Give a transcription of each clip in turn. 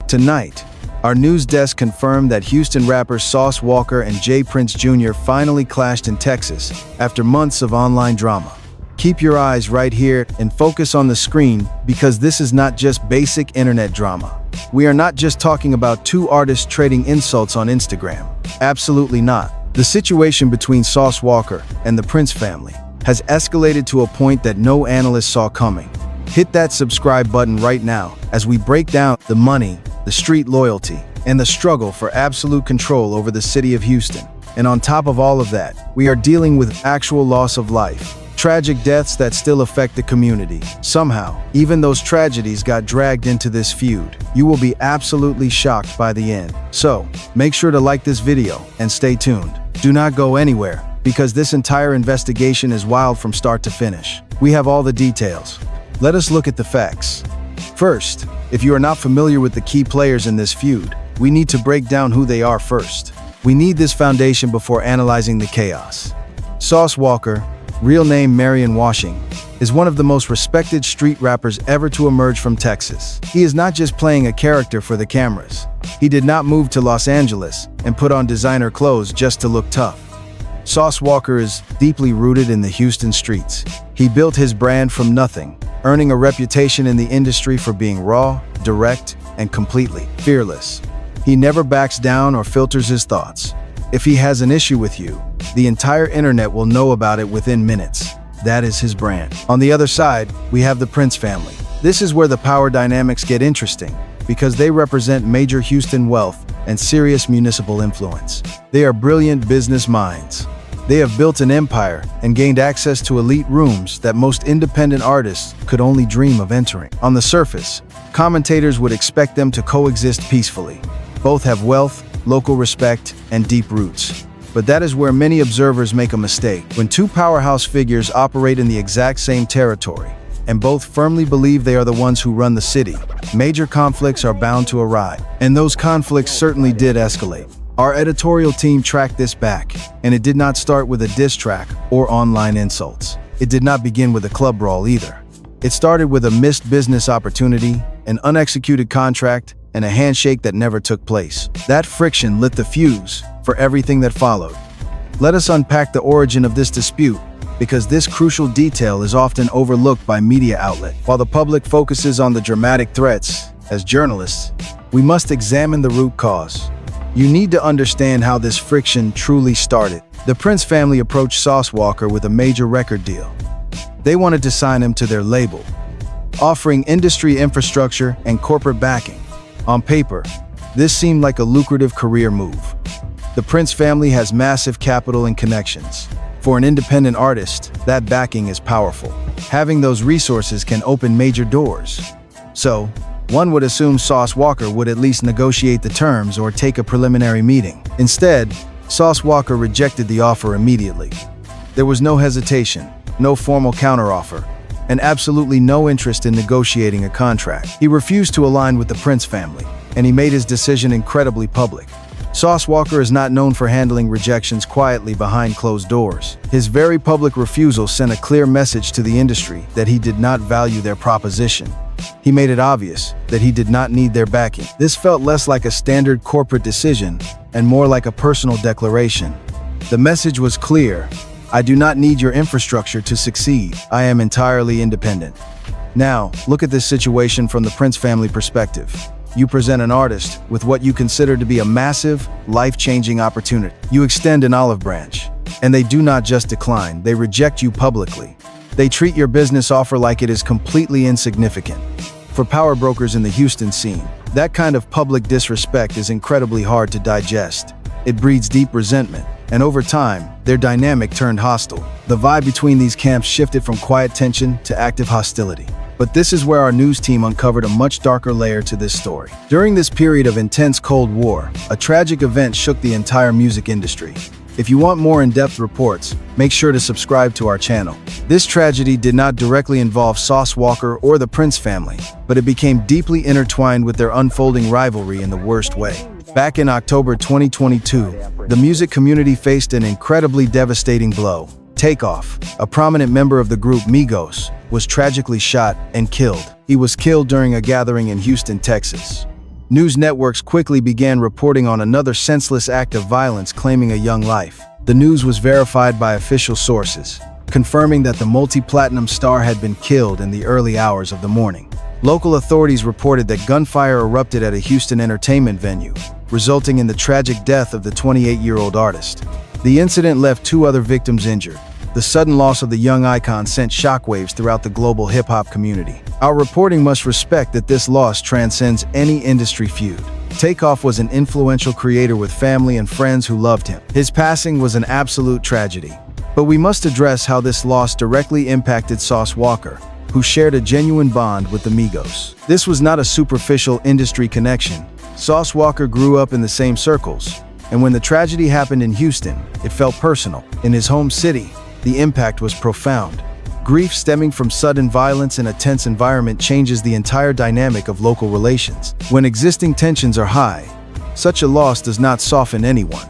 Tonight, our news desk confirmed that Houston rappers Sauce Walker and J. Prince Jr. finally clashed in Texas after months of online drama. Keep your eyes right here and focus on the screen because this is not just basic internet drama. We are not just talking about two artists trading insults on Instagram. Absolutely not. The situation between Sauce Walker and the Prince family has escalated to a point that no analyst saw coming. Hit that subscribe button right now as we break down the money, the street loyalty, and the struggle for absolute control over the city of Houston. And on top of all of that, we are dealing with actual loss of life. Tragic deaths that still affect the community. Somehow, even those tragedies got dragged into this feud. You will be absolutely shocked by the end. So, make sure to like this video and stay tuned. Do not go anywhere, because this entire investigation is wild from start to finish. We have all the details. Let us look at the facts. First, if you are not familiar with the key players in this feud, we need to break down who they are first. We need this foundation before analyzing the chaos. Sauce Walker, real name Marion Washing, is one of the most respected street rappers ever to emerge from Texas. He is not just playing a character for the cameras. He did not move to Los Angeles and put on designer clothes just to look tough. Sauce Walker is deeply rooted in the Houston streets. He built his brand from nothing, earning a reputation in the industry for being raw, direct, and completely fearless. He never backs down or filters his thoughts. If he has an issue with you, the entire internet will know about it within minutes. That is his brand. On the other side, we have the Prince family. This is where the power dynamics get interesting, because they represent major Houston wealth and serious municipal influence. They are brilliant business minds. They have built an empire and gained access to elite rooms that most independent artists could only dream of entering. On the surface, commentators would expect them to coexist peacefully. Both have wealth, local respect, and deep roots. But that is where many observers make a mistake. When two powerhouse figures operate in the exact same territory, and both firmly believe they are the ones who run the city, major conflicts are bound to arise. And those conflicts certainly did escalate. Our editorial team tracked this back, and it did not start with a diss track or online insults. It did not begin with a club brawl either. It started with a missed business opportunity, an unexecuted contract, and a handshake that never took place. That friction lit the fuse for everything that followed. Let us unpack the origin of this dispute, because this crucial detail is often overlooked by media outlets. While the public focuses on the dramatic threats, as journalists, we must examine the root cause. You need to understand how this friction truly started. The Prince family approached Sauce Walker with a major record deal. They wanted to sign him to their label, offering industry infrastructure and corporate backing. On paper, this seemed like a lucrative career move. The Prince family has massive capital and connections. For an independent artist, that backing is powerful. Having those resources can open major doors. So, one would assume Sauce Walker would at least negotiate the terms or take a preliminary meeting. Instead, Sauce Walker rejected the offer immediately. There was no hesitation, no formal counteroffer, and absolutely no interest in negotiating a contract. He refused to align with the Prince family, and he made his decision incredibly public. Sauce Walker is not known for handling rejections quietly behind closed doors. His very public refusal sent a clear message to the industry that he did not value their proposition. He made it obvious that he did not need their backing. This felt less like a standard corporate decision and more like a personal declaration. The message was clear: I do not need your infrastructure to succeed. I am entirely independent. Now, look at this situation from the Prince family perspective. You present an artist with what you consider to be a massive, life-changing opportunity. You extend an olive branch, and they do not just decline, they reject you publicly. They treat your business offer like it is completely insignificant. For power brokers in the Houston scene, that kind of public disrespect is incredibly hard to digest. It breeds deep resentment, and over time, their dynamic turned hostile. The vibe between these camps shifted from quiet tension to active hostility. But this is where our news team uncovered a much darker layer to this story. During this period of intense Cold War, a tragic event shook the entire music industry. If you want more in-depth reports, make sure to subscribe to our channel. This tragedy did not directly involve Sauce Walker or the Prince family, but it became deeply intertwined with their unfolding rivalry in the worst way. Back in October 2022, the music community faced an incredibly devastating blow. Takeoff, a prominent member of the group Migos, was tragically shot and killed. He was killed during a gathering in Houston, Texas. News networks quickly began reporting on another senseless act of violence claiming a young life. The news was verified by official sources, confirming that the multi-platinum star had been killed in the early hours of the morning. Local authorities reported that gunfire erupted at a Houston entertainment venue, resulting in the tragic death of the 28-year-old artist. The incident left 2 other victims injured. The sudden loss of the young icon sent shockwaves throughout the global hip-hop community. Our reporting must respect that this loss transcends any industry feud. Takeoff was an influential creator with family and friends who loved him. His passing was an absolute tragedy. But we must address how this loss directly impacted Sauce Walker, who shared a genuine bond with the Migos. This was not a superficial industry connection. Sauce Walker grew up in the same circles, and when the tragedy happened in Houston, it felt personal. In his home city, the impact was profound. Grief stemming from sudden violence in a tense environment changes the entire dynamic of local relations. When existing tensions are high, such a loss does not soften anyone.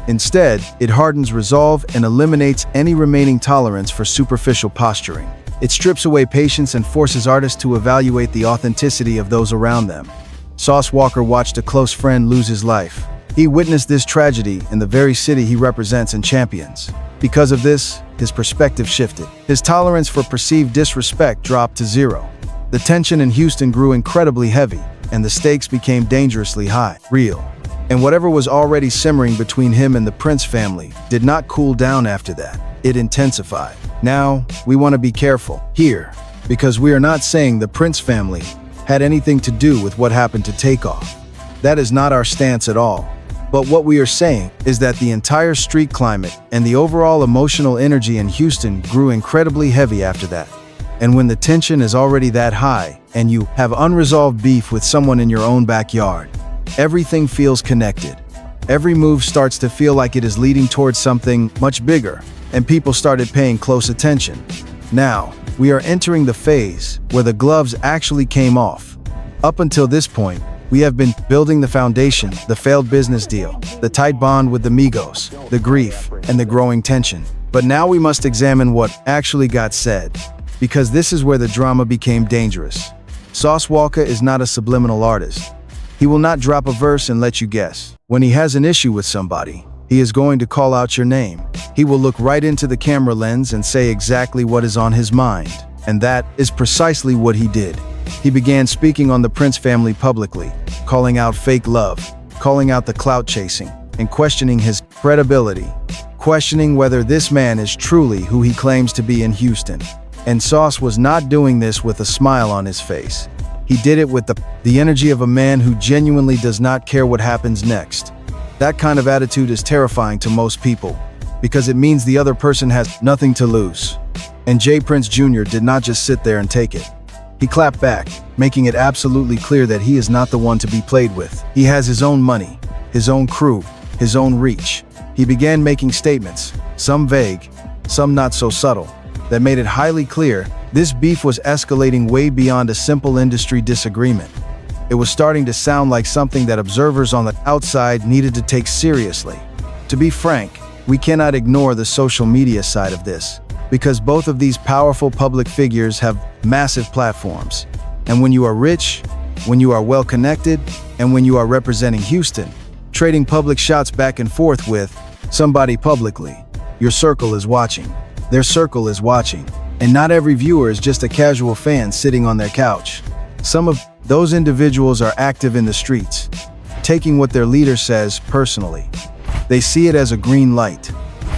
Instead, it hardens resolve and eliminates any remaining tolerance for superficial posturing. It strips away patience and forces artists to evaluate the authenticity of those around them. Sauce Walker watched a close friend lose his life. He witnessed this tragedy in the very city he represents and champions. Because of this, his perspective shifted. His tolerance for perceived disrespect dropped to 0. The tension in Houston grew incredibly heavy, and the stakes became dangerously high. Real. And whatever was already simmering between him and the Prince family did not cool down after that. It intensified. Now, we want to be careful here, because we are not saying the Prince family had anything to do with what happened to Takeoff. That is not our stance at all. But what we are saying is that the entire street climate and the overall emotional energy in Houston grew incredibly heavy after that. And when the tension is already that high, and you have unresolved beef with someone in your own backyard, everything feels connected. Every move starts to feel like it is leading towards something much bigger, and people started paying close attention. Now, we are entering the phase where the gloves actually came off. Up until this point, we have been building the foundation, the failed business deal, the tight bond with the Migos, the grief, and the growing tension. But now we must examine what actually got said, because this is where the drama became dangerous. Sauce Walker is not a subliminal artist. He will not drop a verse and let you guess. When he has an issue with somebody, he is going to call out your name. He will look right into the camera lens and say exactly what is on his mind. And that is precisely what he did. He began speaking on the Prince family publicly, calling out fake love, calling out the clout chasing, and questioning his credibility, questioning whether this man is truly who he claims to be in Houston. And Sauce was not doing this with a smile on his face. He did it with the energy of a man who genuinely does not care what happens next. That kind of attitude is terrifying to most people, because it means the other person has nothing to lose. And J. Prince Jr. did not just sit there and take it. He clapped back, making it absolutely clear that he is not the one to be played with. He has his own money, his own crew, his own reach. He began making statements, some vague, some not so subtle, that made it highly clear this beef was escalating way beyond a simple industry disagreement. It was starting to sound like something that observers on the outside needed to take seriously. To be frank, we cannot ignore the social media side of this, because both of these powerful public figures have massive platforms. And when you are rich, when you are well-connected, and when you are representing Houston, trading public shots back and forth with somebody publicly, your circle is watching. Their circle is watching. And not every viewer is just a casual fan sitting on their couch. Some of those individuals are active in the streets, taking what their leader says personally. They see it as a green light.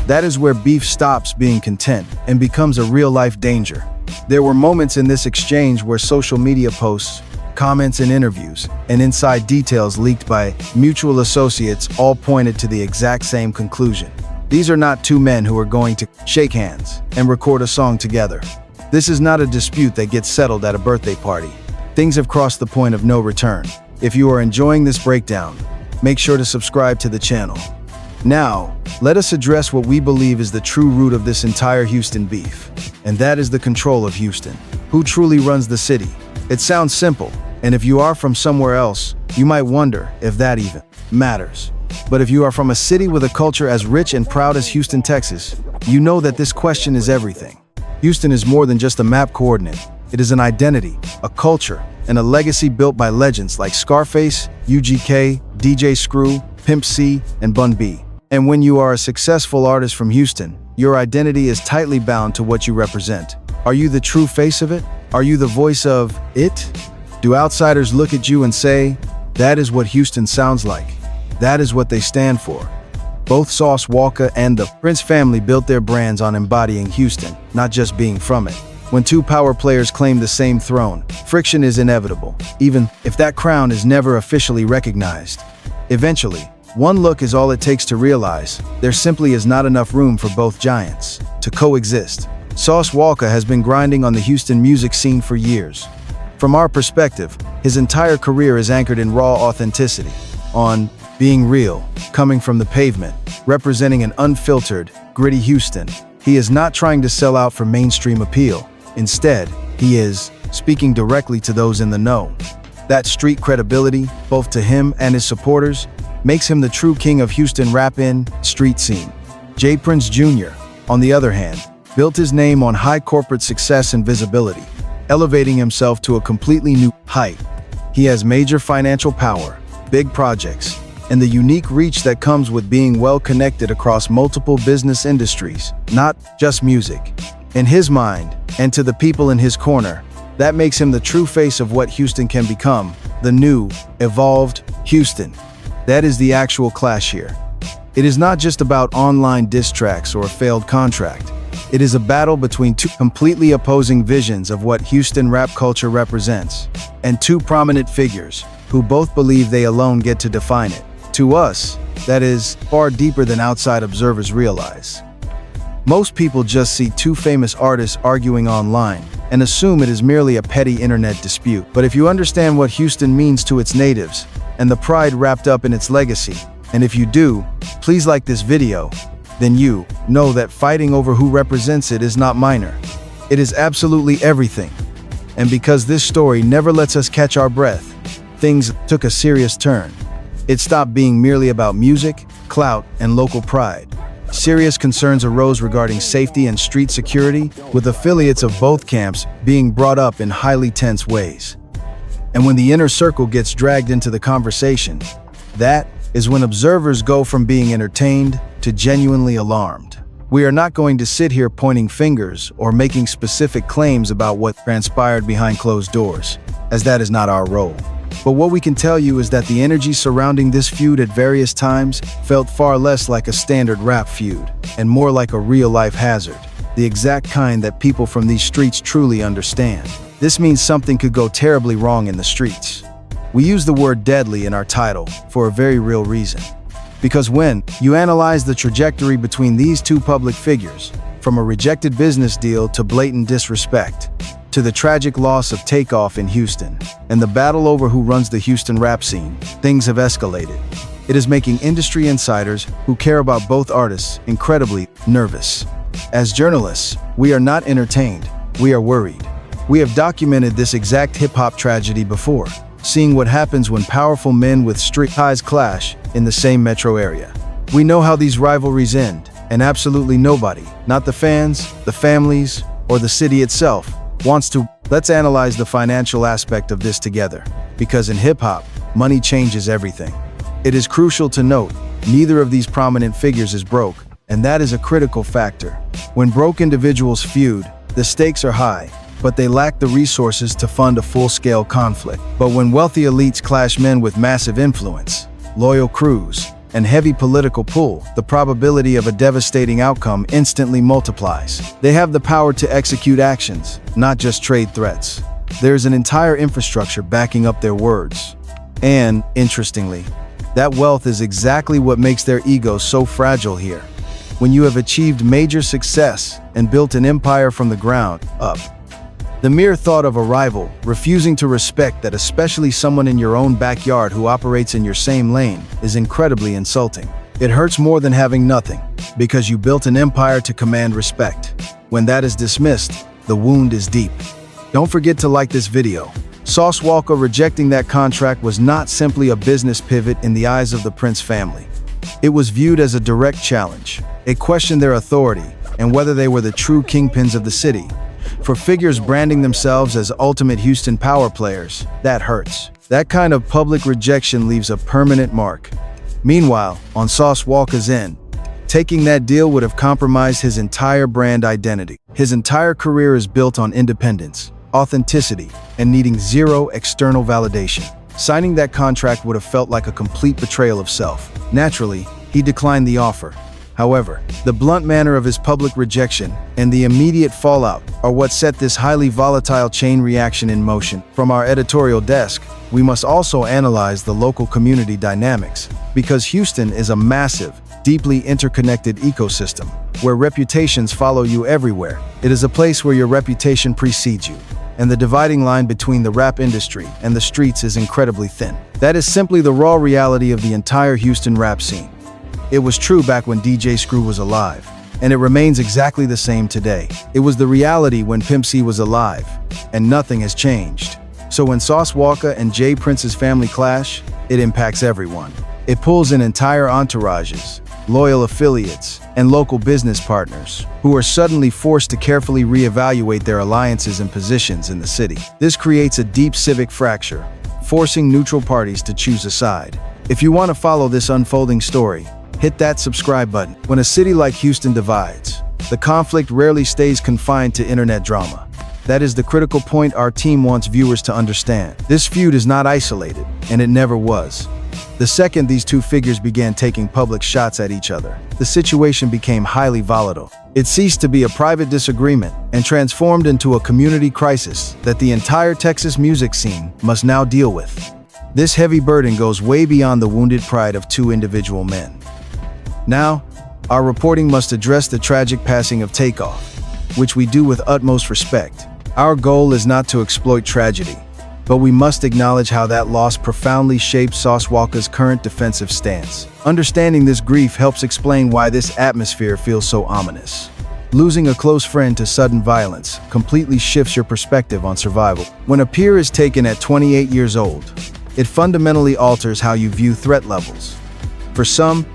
That is where beef stops being content and becomes a real-life danger. There were moments in this exchange where social media posts, comments and interviews, and inside details leaked by mutual associates all pointed to the exact same conclusion. These are not two men who are going to shake hands and record a song together. This is not a dispute that gets settled at a birthday party. Things have crossed the point of no return. If you are enjoying this breakdown, make sure to subscribe to the channel. Now, let us address what we believe is the true root of this entire Houston beef, and that is the control of Houston. Who truly runs the city? It sounds simple, and if you are from somewhere else, you might wonder if that even matters. But if you are from a city with a culture as rich and proud as Houston, Texas, you know that this question is everything. Houston is more than just a map coordinate. It is an identity, a culture, and a legacy built by legends like Scarface, UGK, DJ Screw, Pimp C, and Bun B. And when you are a successful artist from Houston, your identity is tightly bound to what you represent. Are you the true face of it? Are you the voice of it? Do outsiders look at you and say, that is what Houston sounds like? That is what they stand for. Both Sauce Walka and the Prince family built their brands on embodying Houston, not just being from it. When two power players claim the same throne, friction is inevitable, even if that crown is never officially recognized. Eventually, one look is all it takes to realize there simply is not enough room for both giants to coexist. Sauce Walka has been grinding on the Houston music scene for years. From our perspective, his entire career is anchored in raw authenticity, on being real, coming from the pavement, representing an unfiltered, gritty Houston. He is not trying to sell out for mainstream appeal. Instead, he is speaking directly to those in the know. That street credibility, both to him and his supporters, makes him the true king of Houston rap-in street scene. J. Prince Jr., on the other hand, built his name on high corporate success and visibility, elevating himself to a completely new height. He has major financial power, big projects, and the unique reach that comes with being well connected across multiple business industries, not just music. In his mind, and to the people in his corner, that makes him the true face of what Houston can become, the new, evolved Houston. That is the actual clash here. It is not just about online diss tracks or a failed contract. It is a battle between two completely opposing visions of what Houston rap culture represents, and two prominent figures who both believe they alone get to define it. To us, that is far deeper than outside observers realize. Most people just see two famous artists arguing online and assume it is merely a petty internet dispute. But if you understand what Houston means to its natives and the pride wrapped up in its legacy, and if you do, please like this video, then you know that fighting over who represents it is not minor. It is absolutely everything. And because this story never lets us catch our breath, things took a serious turn. It stopped being merely about music, clout, and local pride. Serious concerns arose regarding safety and street security, with affiliates of both camps being brought up in highly tense ways. And when the inner circle gets dragged into the conversation, that is when observers go from being entertained to genuinely alarmed. We are not going to sit here pointing fingers or making specific claims about what transpired behind closed doors, as that is not our role. But what we can tell you is that the energy surrounding this feud at various times felt far less like a standard rap feud, and more like a real-life hazard, the exact kind that people from these streets truly understand. This means something could go terribly wrong in the streets. We use the word deadly in our title for a very real reason. Because when you analyze the trajectory between these two public figures, from a rejected business deal to blatant disrespect, to the tragic loss of Takeoff in Houston, and the battle over who runs the Houston rap scene, things have escalated. It is making industry insiders who care about both artists incredibly nervous. As journalists, we are not entertained, we are worried. We have documented this exact hip-hop tragedy before, seeing what happens when powerful men with street ties clash in the same metro area. We know how these rivalries end, and absolutely nobody, not the fans, the families, or the city itself, wants to. Let's analyze the financial aspect of this together, because in hip-hop, money changes everything. It is crucial to note, neither of these prominent figures is broke, and that is a critical factor. When broke individuals feud, the stakes are high, but they lack the resources to fund a full-scale conflict. But when wealthy elites clash men with massive influence, loyal crews, and heavy political pull, the probability of a devastating outcome instantly multiplies. They have the power to execute actions, not just trade threats. There's an entire infrastructure backing up their words. And, interestingly, that wealth is exactly what makes their egos so fragile here. When you have achieved major success and built an empire from the ground up, the mere thought of a rival refusing to respect that, especially someone in your own backyard who operates in your same lane, is incredibly insulting. It hurts more than having nothing, because you built an empire to command respect. When that is dismissed, the wound is deep. Don't forget to like this video. Sauce Walka rejecting that contract was not simply a business pivot in the eyes of the Prince family. It was viewed as a direct challenge. It questioned their authority and whether they were the true kingpins of the city. For figures branding themselves as ultimate Houston power players, that hurts. That kind of public rejection leaves a permanent mark. Meanwhile, on Sauce Walka's end, taking that deal would have compromised his entire brand identity. His entire career is built on independence, authenticity, and needing zero external validation. Signing that contract would have felt like a complete betrayal of self. Naturally, he declined the offer. However, the blunt manner of his public rejection and the immediate fallout are what set this highly volatile chain reaction in motion. From our editorial desk, we must also analyze the local community dynamics, because Houston is a massive, deeply interconnected ecosystem, where reputations follow you everywhere. It is a place where your reputation precedes you, and the dividing line between the rap industry and the streets is incredibly thin. That is simply the raw reality of the entire Houston rap scene. It was true back when DJ Screw was alive, and it remains exactly the same today. It was the reality when Pimp C was alive, and nothing has changed. So when Sauce Walka and Jay Prince's family clash, it impacts everyone. It pulls in entire entourages, loyal affiliates, and local business partners, who are suddenly forced to carefully reevaluate their alliances and positions in the city. This creates a deep civic fracture, forcing neutral parties to choose a side. If you want to follow this unfolding story, hit that subscribe button. When a city like Houston divides, the conflict rarely stays confined to internet drama. That is the critical point our team wants viewers to understand. This feud is not isolated, and it never was. The second these two figures began taking public shots at each other, the situation became highly volatile. It ceased to be a private disagreement and transformed into a community crisis that the entire Texas music scene must now deal with. This heavy burden goes way beyond the wounded pride of two individual men. Now, our reporting must address the tragic passing of Takeoff, which we do with utmost respect. Our goal is not to exploit tragedy, but we must acknowledge how that loss profoundly shaped Sauce Walka's current defensive stance. Understanding this grief helps explain why this atmosphere feels so ominous. Losing a close friend to sudden violence completely shifts your perspective on survival. When a peer is taken at 28 years old, it fundamentally alters how you view threat levels. For some,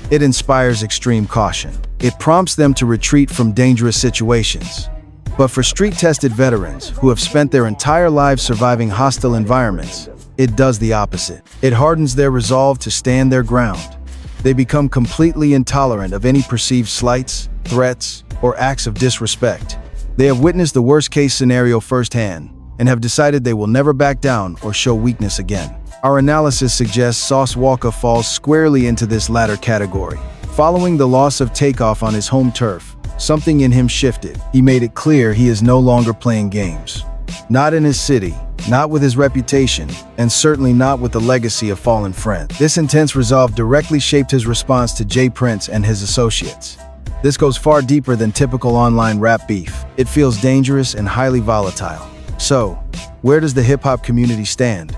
it inspires extreme caution. It prompts them to retreat from dangerous situations. But for street-tested veterans who have spent their entire lives surviving hostile environments, it does the opposite. It hardens their resolve to stand their ground. They become completely intolerant of any perceived slights, threats, or acts of disrespect. They have witnessed the worst-case scenario firsthand and have decided they will never back down or show weakness again. Our analysis suggests Sauce Walka falls squarely into this latter category. Following the loss of Takeoff on his home turf, something in him shifted. He made it clear he is no longer playing games. Not in his city, not with his reputation, and certainly not with the legacy of fallen friends. This intense resolve directly shaped his response to Jay Prince and his associates. This goes far deeper than typical online rap beef. It feels dangerous and highly volatile. So, where does the hip-hop community stand?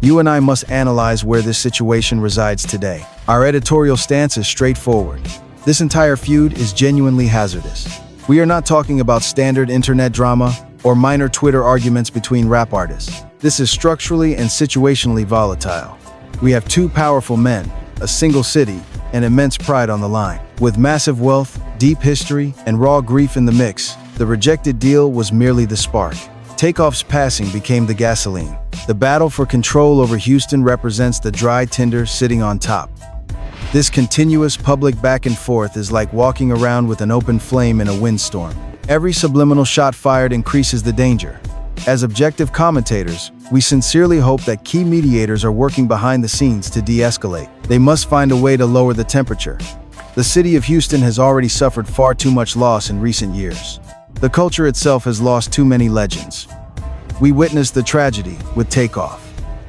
You and I must analyze where this situation resides today. Our editorial stance is straightforward. This entire feud is genuinely hazardous. We are not talking about standard internet drama or minor Twitter arguments between rap artists. This is structurally and situationally volatile. We have two powerful men, a single city, and immense pride on the line. With massive wealth, deep history, and raw grief in the mix, the rejected deal was merely the spark. Takeoff's passing became the gasoline. The battle for control over Houston represents the dry tinder sitting on top. This continuous public back and forth is like walking around with an open flame in a windstorm. Every subliminal shot fired increases the danger. As objective commentators, we sincerely hope that key mediators are working behind the scenes to de-escalate. They must find a way to lower the temperature. The city of Houston has already suffered far too much loss in recent years. The culture itself has lost too many legends. We witnessed the tragedy with Takeoff,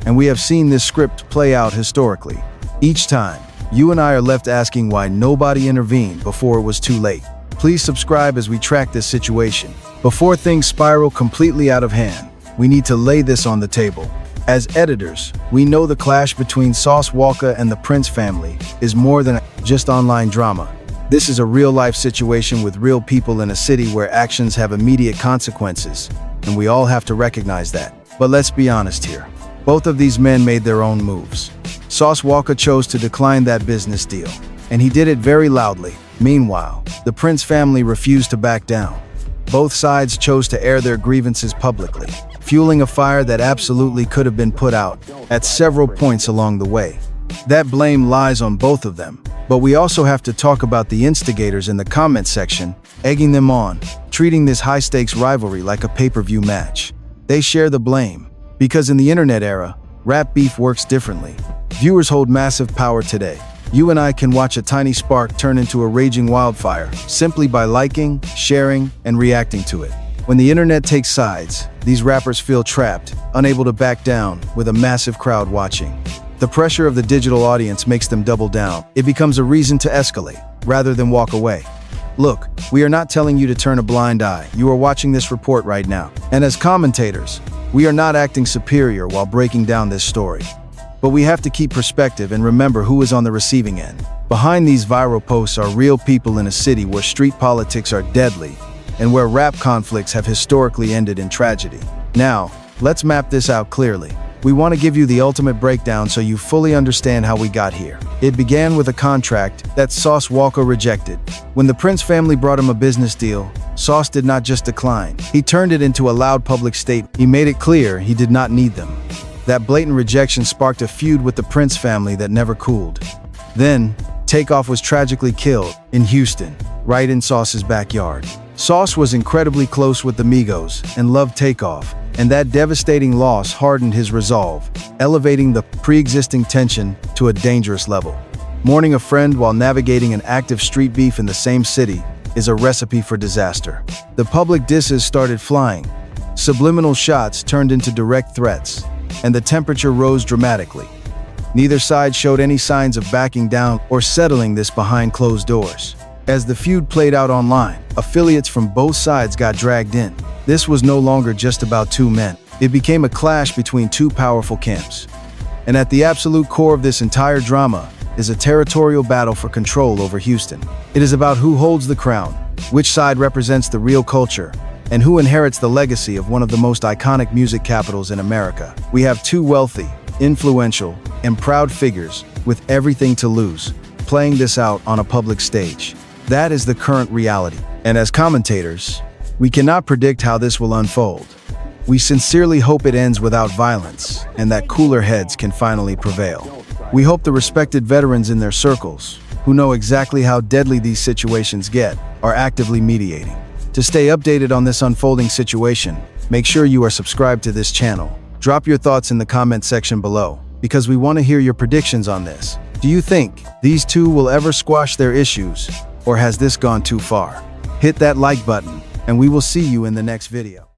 and we have seen this script play out historically. Each time, you and I are left asking why nobody intervened before it was too late. Please subscribe as we track this situation. Before things spiral completely out of hand, we need to lay this on the table. As editors, we know the clash between Sauce Walka and the Prince family is more than just online drama. This is a real-life situation with real people in a city where actions have immediate consequences, and we all have to recognize that. But let's be honest here. Both of these men made their own moves. Sauce Walka chose to decline that business deal, and he did it very loudly. Meanwhile, the Prince family refused to back down. Both sides chose to air their grievances publicly, fueling a fire that absolutely could have been put out at several points along the way. That blame lies on both of them, but we also have to talk about the instigators in the comment section, egging them on, treating this high-stakes rivalry like a pay-per-view match. They share the blame, because in the internet era, rap beef works differently. Viewers hold massive power today. You and I can watch a tiny spark turn into a raging wildfire simply by liking, sharing, and reacting to it. When the internet takes sides, these rappers feel trapped, unable to back down, with a massive crowd watching. The pressure of the digital audience makes them double down. It becomes a reason to escalate, rather than walk away. Look, we are not telling you to turn a blind eye. You are watching this report right now. And as commentators, we are not acting superior while breaking down this story. But we have to keep perspective and remember who is on the receiving end. Behind these viral posts are real people in a city where street politics are deadly and where rap conflicts have historically ended in tragedy. Now, let's map this out clearly. We want to give you the ultimate breakdown so you fully understand how we got here. It began with a contract that Sauce Walka rejected. When the Prince family brought him a business deal, Sauce did not just decline. He turned it into a loud public statement. He made it clear he did not need them. That blatant rejection sparked a feud with the Prince family that never cooled. Then, Takeoff was tragically killed in Houston, right in Sauce's backyard. Sauce was incredibly close with the Migos and loved Takeoff, and that devastating loss hardened his resolve, elevating the pre-existing tension to a dangerous level. Mourning a friend while navigating an active street beef in the same city is a recipe for disaster. The public disses started flying. Subliminal shots turned into direct threats, and the temperature rose dramatically. Neither side showed any signs of backing down or settling this behind closed doors. As the feud played out online, affiliates from both sides got dragged in. This was no longer just about two men. It became a clash between two powerful camps. And at the absolute core of this entire drama is a territorial battle for control over Houston. It is about who holds the crown, which side represents the real culture, and who inherits the legacy of one of the most iconic music capitals in America. We have two wealthy, influential, and proud figures with everything to lose, playing this out on a public stage. That is the current reality. And as commentators, we cannot predict how this will unfold. We sincerely hope it ends without violence and that cooler heads can finally prevail. We hope the respected veterans in their circles, who know exactly how deadly these situations get, are actively mediating. To stay updated on this unfolding situation, make sure you are subscribed to this channel. Drop your thoughts in the comment section below, because we want to hear your predictions on this. Do you think these two will ever squash their issues, or has this gone too far? Hit that like button, and we will see you in the next video.